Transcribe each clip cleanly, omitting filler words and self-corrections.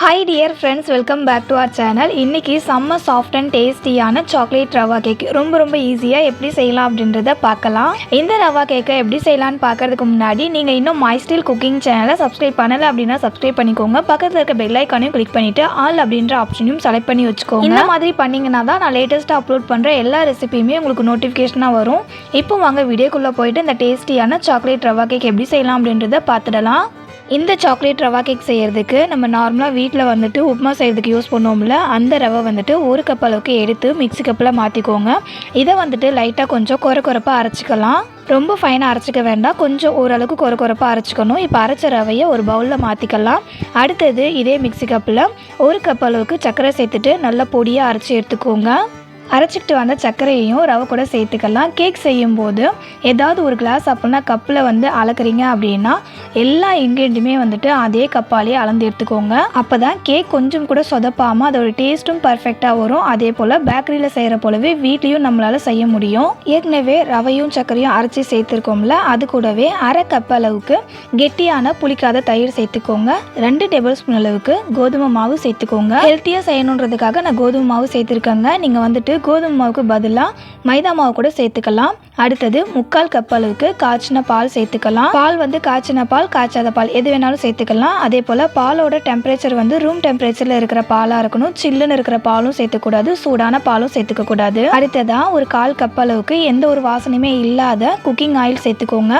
Hi dear friends, welcome back to our channel. இன்னைக்கு செம்ம soft and டேஸ்டியான chocolate rava cake ரொம்ப ஈஸியாக எப்படி செய்யலாம் அப்படின்றத பார்க்கலாம். இந்த ரவா கேக்கை எப்படி செய்யலாம்னு பார்க்கறதுக்கு முன்னாடி நீங்கள் இன்னும் மை ஸ்டைல் குக்கிங் சேனலை சப்ஸ்கிரைப் பண்ணலை அப்படின்னா சப்ஸ்கிரைப் பண்ணிக்கோங்க. பக்கத்தில் இருக்க பெல் ஐக்கானையும் கிளிக் பண்ணிவிட்டு ஆல் அப்படின்ற ஆப்ஷனையும் செலக்ட் பண்ணி வச்சுக்கோங்க. இந்த மாதிரி பண்ணிங்கன்னா தான் நான் லேட்டஸ்ட்டாக அப்லோட் பண்ணுற எல்லா ரெசிபியுமே உங்களுக்கு நோட்டிஃபிகேஷனாக வரும். இப்போ வாங்க வீடியோக்குள்ளே போயிட்டு இந்த டேஸ்டியான சாக்லேட் ரவா கேக் எப்படி செய்யலாம் அப்படின்றத பார்த்துடலாம். இந்த சாக்லேட் ரவா கேக் செய்கிறதுக்கு நம்ம நார்மலாக வீட்டில் வந்துட்டு உப்புமா செய்கிறதுக்கு யூஸ் பண்ணுவோம்ல, அந்த ரவை வந்துட்டு 1 கப் அளவுக்கு எடுத்து மிக்ஸி கப்பில் மாற்றிக்கோங்க. இதை வந்துட்டு லைட்டாக கொஞ்சம் கொரப்பாக அரைச்சிக்கலாம். ரொம்ப ஃபைனாக அரைச்சிக்க வேண்டாம், கொஞ்சம் ஓரளவுக்கு கொரப்பாக அரைச்சிக்கணும். இப்போ அரைச்ச ரவையை ஒரு பவுலில் மாற்றிக்கலாம். அடுத்தது இதே மிக்ஸி கப்பில் 1 கப் அளவுக்கு சர்க்கரை சேர்த்துட்டு நல்லா பொடியாக அரைச்சி எடுத்துக்கோங்க. அரைச்சிக்கிட்டு வந்த சர்க்கரையையும் ரவை கூட சேர்த்துக்கலாம். கேக் செய்யும்போது ஏதாவது ஒரு கிளாஸ் அப்படின்னா கப்பில் வந்து அளக்குறீங்க அப்படின்னா எல்லா இன்க்ரீடியண்ட்டுமே வந்துட்டு அதே கப்பாலே அளந்து எடுத்துக்கோங்க. அப்போ தான் கேக் கொஞ்சம் கூட சொதப்பாமல் அதோட டேஸ்ட்டும் பர்ஃபெக்டாக வரும். அதே போல் பேக்கரியில் செய்கிற போலவே வீட்லேயும் நம்மளால் செய்ய முடியும். ஏற்கனவே ரவையும் சர்க்கரையும் அரைச்சி சேர்த்துருக்கோம்ல, அது கூடவே அரை கப் அளவுக்கு கெட்டியான புளிக்காத தயிர் சேர்த்துக்கோங்க. 2 டேபிள் ஸ்பூன் அளவுக்கு கோதுமை மாவு சேர்த்துக்கோங்க. ஹெல்த்தியாக செய்யணுன்றதுக்காக நான் கோதுமை மாவு சேர்த்துருக்கேங்க. நீங்கள் வந்துட்டு கோதுமை மாவுக்கு பதிலாக மைதா மாவு கூட சேர்த்துக்கலாம். அடுத்தது 3/4 கப் அளவுக்கு காய்ச்சின பால் சேர்த்துக்கலாம். பால் வந்து காய்ச்சின பால், காய்ச்சாத பால் எது வேணாலும் சேர்த்துக்கலாம். அதே போல் பாலோட டெம்பரேச்சர் வந்து ரூம் டெம்பரேச்சரில் இருக்கிற பாலாக இருக்கணும். சில்லுன்னு இருக்கிற பாலும் சேர்த்துக்கூடாது, சூடான பாலும் சேர்த்துக்கக்கூடாது. அடுத்ததாக ஒரு 1/4 கப் அளவுக்கு எந்த ஒரு வாசனையுமே இல்லாத குக்கிங் ஆயில் சேர்த்துக்கோங்க.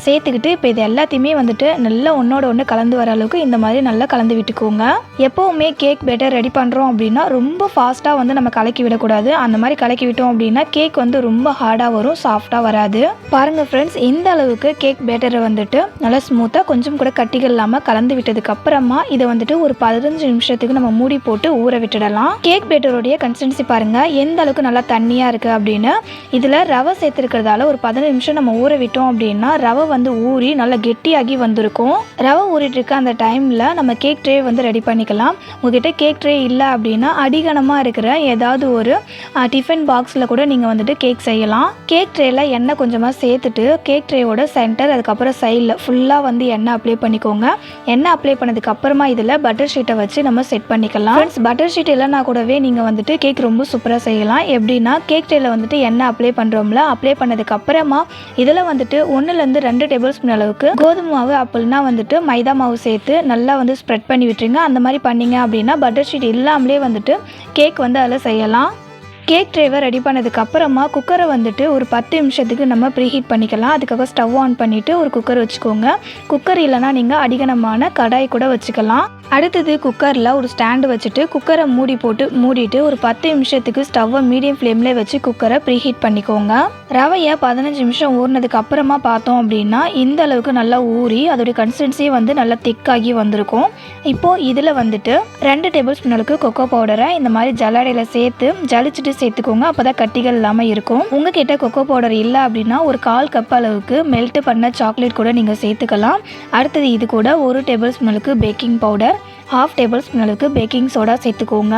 சேர்த்துக்கிட்டு இப்போ இது எல்லாத்தையுமே வந்துட்டு நல்லா ஒன்றோட ஒன்று கலந்து வர அளவுக்கு இந்த மாதிரி நல்லா கலந்து விட்டுக்கோங்க. எப்போவுமே கேக் பேட்டர் ரெடி பண்ணுறோம் அப்படின்னா ரொம்ப ஃபாஸ்ட்டாக வந்து நம்ம கலக்கி விடக்கூடாது. அந்த மாதிரி கலக்கி விட்டோம் அப்படின்னா கேக் வந்து ரொம்ப ஹார்டாக வரும், சாஃப்டாக வராது. பாருங்கள் ஃப்ரெண்ட்ஸ், இந்த அளவுக்கு கேக் பேட்டரை வந்துட்டு நல்லா ஸ்மூத்தாக கொஞ்சம் கூட கட்டிகள் இல்லாமல் கலந்து விட்டதுக்கு அப்புறமா இதை வந்துட்டு ஒரு 15 நிமிஷத்துக்கு நம்ம மூடி போட்டு ஊற விட்டுடலாம். கேக் பேட்டருடைய கன்சிஸ்டன்சி பாருங்கள் எந்த அளவுக்கு நல்லா தண்ணியாக இருக்குது அப்படின்னு. இதில் ரவை சேர்த்துருக்கிறதால ஒரு 15 நிமிஷம் நம்ம ஊற விட்டோம் அப்படின்னா ரவை வந்து ஊறி நல்லா கெட்டியாகி வந்திருக்கும். ரவை ஊறிட்டு இருக்க அந்த டைமில் நம்ம கேக் ட்ரே வந்து ரெடி பண்ணிக்கலாம். உங்ககிட்ட கேக் ட்ரே இல்லை அப்படின்னா அடிகனமாக இருக்கிற ஏதாவது ஒரு டிஃபன் பாக்ஸில் கூட நீங்கள் வந்துட்டு கேக் செய்யலாம். கேக் ட்ரேயில் எண்ணெய் கொஞ்சமாக சேர்த்துட்டு கேக் ட்ரேயோட சென்டர் அதுக்கப்புறம் சைடில் ஃபுல்லாக வந்து எண்ணெய் அப்ளை பண்ணிக்கோங்க. எண்ணெய் அப்ளை பண்ணதுக்கு அப்புறமா இதில் பட்டர் ஷீட்டை வச்சு நம்ம செட் பண்ணிக்கலாம். ஃப்ரெண்ட்ஸ், பட்டர் ஷீட் இல்லைனா கூடவே நீங்கள் வந்துட்டு கேக் ரொம்ப சூப்பராக செய்யலாம். எப்படின்னா கேக் ட்ரேயில் வந்துட்டு எண்ணெய் அப்ளை பண்ணுறோம்ல, அப்ளை பண்ணதுக்கு அப்புறமா இதில் வந்துட்டு 1-2 டேபிள் ஸ்பூன் அளவுக்கு கோதுமை மாவு அப்படின்னா வந்துட்டு மைதா மாவு சேர்த்து நல்லா வந்து ஸ்ப்ரெட் பண்ணி விட்டுருங்க. அந்த மாதிரி பண்ணிங்க அப்படின்னா பட்டர் ஷீட் இல்லாமலே வந்துட்டு கேக் வந்து அதில் செய்யலாம். கேக் ட்ரேவை ரெடி பண்ணதுக்கு அப்புறமா குக்கரை வந்துட்டு ஒரு 10 நிமிஷத்துக்கு நம்ம ப்ரீஹீட் பண்ணிக்கலாம். அதுக்காக ஸ்டவ் ஆன் பண்ணிவிட்டு ஒரு குக்கர் வச்சுக்கோங்க. குக்கர் இல்லைனா நீங்கள் அடிகனமான கடாய் கூட வச்சுக்கலாம். அடுத்தது குக்கரில் ஒரு ஸ்டாண்டு வச்சுட்டு குக்கரை மூடிட்டு ஒரு 10 நிமிஷத்துக்கு ஸ்டவ்வை மீடியம் ஃப்ளேமில் வச்சு குக்கரை ப்ரீஹீட் பண்ணிக்கோங்க. ரவையை 15 நிமிஷம் ஊறினதுக்கு அப்புறமா பார்த்தோம் அப்படின்னா இந்த அளவுக்கு நல்லா ஊறி அதோடைய கன்சிஸ்டன்சி வந்து நல்லா திக்காகி வந்திருக்கும். இப்போது இதில் வந்துட்டு 2 டேபிள் ஸ்பூன் அளவுக்கு கொக்கோ பவுடரை இந்த மாதிரி ஜல்லடையில் சேர்த்து ஜலிச்சுட்டு சேர்த்துக்கோங்க. அப்போ தான் கட்டிகள் இல்லாமல் இருக்கும். உங்ககிட்ட கொக்கோ பவுடர் இல்லை அப்படின்னா ஒரு 1/4 கப் அளவுக்கு மெல்ட் பண்ண சாக்லேட் கூட நீங்கள் சேர்த்துக்கலாம். அடுத்தது இது கூட 1 டேபிள் ஸ்பூன் அளவுக்கு பேக்கிங் பவுடர், 1/2 டேபிள் ஸ்பூன் அளவுக்கு பேக்கிங் சோடா சேர்த்துக்கோங்க.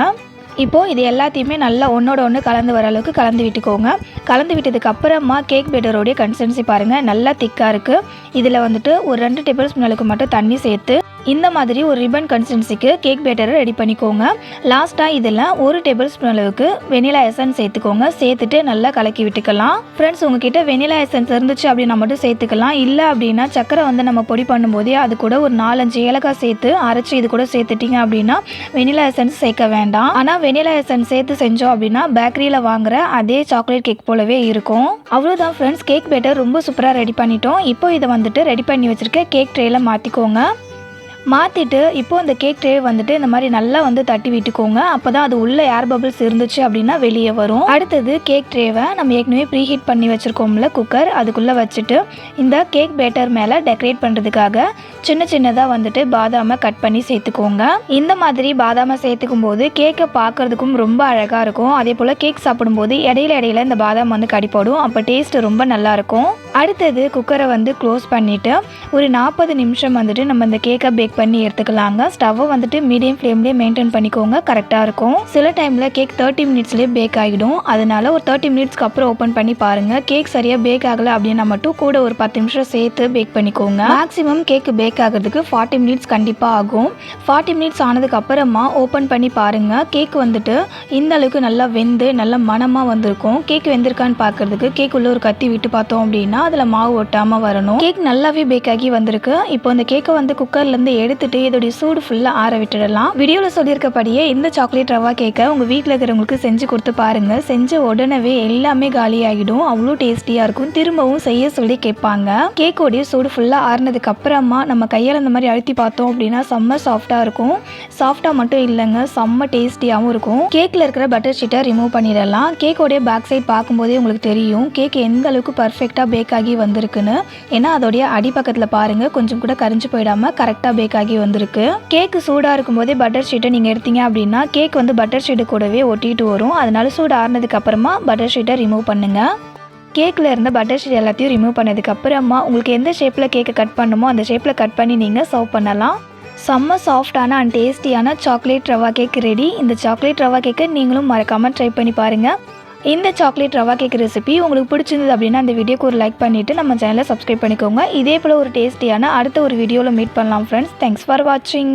இப்போது இது எல்லாத்தையுமே நல்லா ஒன்றோட ஒன்று கலந்து வர அளவுக்கு கலந்து விட்டுக்கோங்க. கலந்து விட்டதுக்கு அப்புறமா கேக் பேட்டரோடைய கன்சிஸ்டன்சி பாருங்கள் நல்லா திக்காக இருக்குது. இதில் வந்துட்டு ஒரு 2 டேபிள் ஸ்பூன் அளவுக்கு மட்டும் தண்ணி சேர்த்து இந்த மாதிரி ஒரு ரிப்பன் கன்சிஸ்டன்சிக்கு கேக் பேட்டரை ரெடி பண்ணிக்கோங்க. லாஸ்ட்டாக இதில் 1 டேபிள் ஸ்பூன் அளவுக்கு வெனிலா எசன்ஸ் சேர்த்துக்கோங்க. சேர்த்துட்டு நல்லா கலக்கி விட்டுக்கலாம். ஃப்ரெண்ட்ஸ், உங்ககிட்ட வெனிலா எசன்ஸ் இருந்துச்சு அப்படின்னா மட்டும் சேர்த்துக்கலாம். இல்லை அப்படின்னா சக்கரை வந்து நம்ம பொடி பண்ணும்போதே அது கூட ஒரு 4-5 ஏலக்காய் சேர்த்து அரைச்சி இது கூட சேர்த்துட்டிங்க அப்படின்னா வெனிலா எசன்ஸ் சேர்க்க வேண்டாம். ஆனால் வெனிலா எசன்ஸ் சேர்த்து செஞ்சோம் அப்படின்னா பேக்கரியில் வாங்குற அதே சாக்லேட் கேக் போலவே இருக்கும். அவ்வளோதான் ஃப்ரெண்ட்ஸ், கேக் பேட்டர் ரொம்ப சூப்பராக ரெடி பண்ணிட்டோம். இப்போ இதை வந்துட்டு ரெடி பண்ணி வச்சுருக்க கேக் ட்ரேயில் மாற்றிக்கோங்க. மாற்றிட்டு இப்போது இந்த கேக் ட்ரே வந்துட்டு இந்த மாதிரி நல்லா வந்து தட்டி விட்டுக்கோங்க. அப்போ தான் அது உள்ள ஏர் பபிள்ஸ் இருந்துச்சு அப்படின்னா வெளியே வரும். அடுத்தது கேக் ட்ரேவை நம்ம ஏற்கனவே ப்ரீஹீட் பண்ணி வச்சுருக்கோம்ல குக்கர், அதுக்குள்ளே வச்சுட்டு இந்த கேக் பேட்டர் மேலே டெக்கரேட் பண்ணுறதுக்காக சின்னதாக வந்துட்டு பாதாமை கட் பண்ணி சேர்த்துக்கோங்க. இந்த மாதிரி பாதாமை சேர்த்துக்கும் போது கேக்கை பார்க்குறதுக்கும் ரொம்ப அழகாக இருக்கும். அதே போல் கேக் சாப்பிடும்போது இடையில இந்த பாதாம் வந்து கடிப்படும். அப்போ டேஸ்ட்டு ரொம்ப நல்லாயிருக்கும். அடுத்தது குக்கரை வந்து க்ளோஸ் பண்ணிவிட்டு ஒரு 40 நிமிஷம் வந்துட்டு நம்ம இந்த கேக்கை பேக் பேக் பண்ணி எடுத்துக்கலாங்க. ஸ்டவ்வை வந்துட்டு மீடியம் ஃப்ளேம்லேயே மெயின்டைன் பண்ணிக்கோங்க, கரெக்டாக இருக்கும். சில டைமில் கேக் 30 மினிட்ஸ்லேயே பேக் ஆகிடும். அதனால ஒரு 30 மினிட்ஸ்க்கு அப்புறம் ஓப்பன் பண்ணி பாருங்கள். கேக் சரியாக பேக் ஆகலை அப்படின்னா மட்டும் கூட ஒரு 10 நிமிஷம் சேர்த்து பேக் பண்ணிக்கோங்க. மேக்ஸிமம் கேக் பேக் ஆகிறதுக்கு 40 மினிட்ஸ் கண்டிப்பாக ஆகும். 40 மினிட்ஸ் ஆனதுக்கு அப்புறமா ஓப்பன் பண்ணி பாருங்கள். கேக் வந்துட்டு இந்த அளவுக்கு நல்லா வெந்து நல்ல மணமாக வந்திருக்கும். கேக் வெந்திருக்கான்னு பார்க்கறதுக்கு கேக் உள்ள ஒரு கத்தி விட்டு பார்த்தோம் அப்படின்னா அதில் மாவு ஒட்டாமல் வரணும். கேக் நல்லாவே பேக் ஆகி வந்திருக்கு. இப்போ இந்த கேக்கை வந்து குக்கர்லேருந்து எடுத்துட்டு இதோடைய சூடு ஃபுல்லாக ஆற விட்டுடலாம். வீடியோவில் சொல்லியிருக்கபடியே இந்த சாக்லேட் ரவா கேக்கை உங்கள் வீட்டில் இருக்கிறவங்களுக்கு செஞ்சு கொடுத்து பாருங்கள். செஞ்ச உடனே எல்லாமே காலியாகிடும். அவ்வளோ டேஸ்டியாக இருக்கும். திரும்பவும் செய்ய சொல்லி கேட்பாங்க. கேக்கோடைய சூடு ஃபுல்லாக ஆறுனதுக்கு அப்புறமா நம்ம கையால் இந்த மாதிரி அழுத்தி பார்த்தோம் அப்படின்னா செம்ம சாஃப்டாக இருக்கும். சாஃப்டாக மட்டும் இல்லைங்க, செம்ம டேஸ்டியாகவும் இருக்கும். கேக்கில் இருக்கிற பட்டர் ஷீட்டை ரிமூவ் பண்ணிடலாம். கேக்கோடைய பேக் சைட் பார்க்கும்போதே உங்களுக்கு தெரியும் கேக் எந்த அளவுக்கு பர்ஃபெக்டாக பேக் ஆகி வந்திருக்குன்னு. ஏன்னா அதோடைய அடிப்பக்கத்தில் பாருங்கள், கொஞ்சம் கூட கரிஞ்சு போயிடாமல் கரெக்டாக பேக் ஆகி வந்திருக்கு. கேக்கு சூடாக இருக்கும்போதே பட்டர் ஷீட்டை நீங்கள் எடுத்தீங்க அப்படின்னா கேக் வந்து பட்டர் ஷீட்டு கூடவே ஒட்டிட்டு வரும். அதனால சூடு ஆறுனதுக்கு அப்புறமா பட்டர் ஷீட்டை ரிமூவ் பண்ணுங்கள். கேக்கில் இருந்த பட்டர் ஷீட் எல்லாத்தையும் ரிமூவ் பண்ணதுக்கு அப்புறமா உங்களுக்கு எந்த ஷேப்பில் கேக்கை கட் பண்ணுமோ அந்த ஷேப்பில் கட் பண்ணி நீங்கள் சர்வ் பண்ணலாம். செம்ம சாஃப்டான அண்ட் டேஸ்டியான சாக்லேட் ரவா கேக் ரெடி. இந்த சாக்லேட் ரவா கேக்கை நீங்களும் மறக்காமல் ட்ரை பண்ணி பாருங்கள். இந்த சாக்லேட் ரவா கேக் ரெசிபி உங்களுக்கு பிடிச்சிருந்தது அப்படின்னா அந்த வீடியோக்கு ஒரு லைக் பண்ணிவிட்டு நம்ம சேனலை சப்ஸ்கிரைப் பண்ணிக்கோங்க. இதே போல் ஒரு டேஸ்டியான அடுத்த ஒரு வீடியோவில் மீட் பண்ணலாம் ஃப்ரெண்ட்ஸ். தேங்க்ஸ் ஃபார் வாட்சிங்.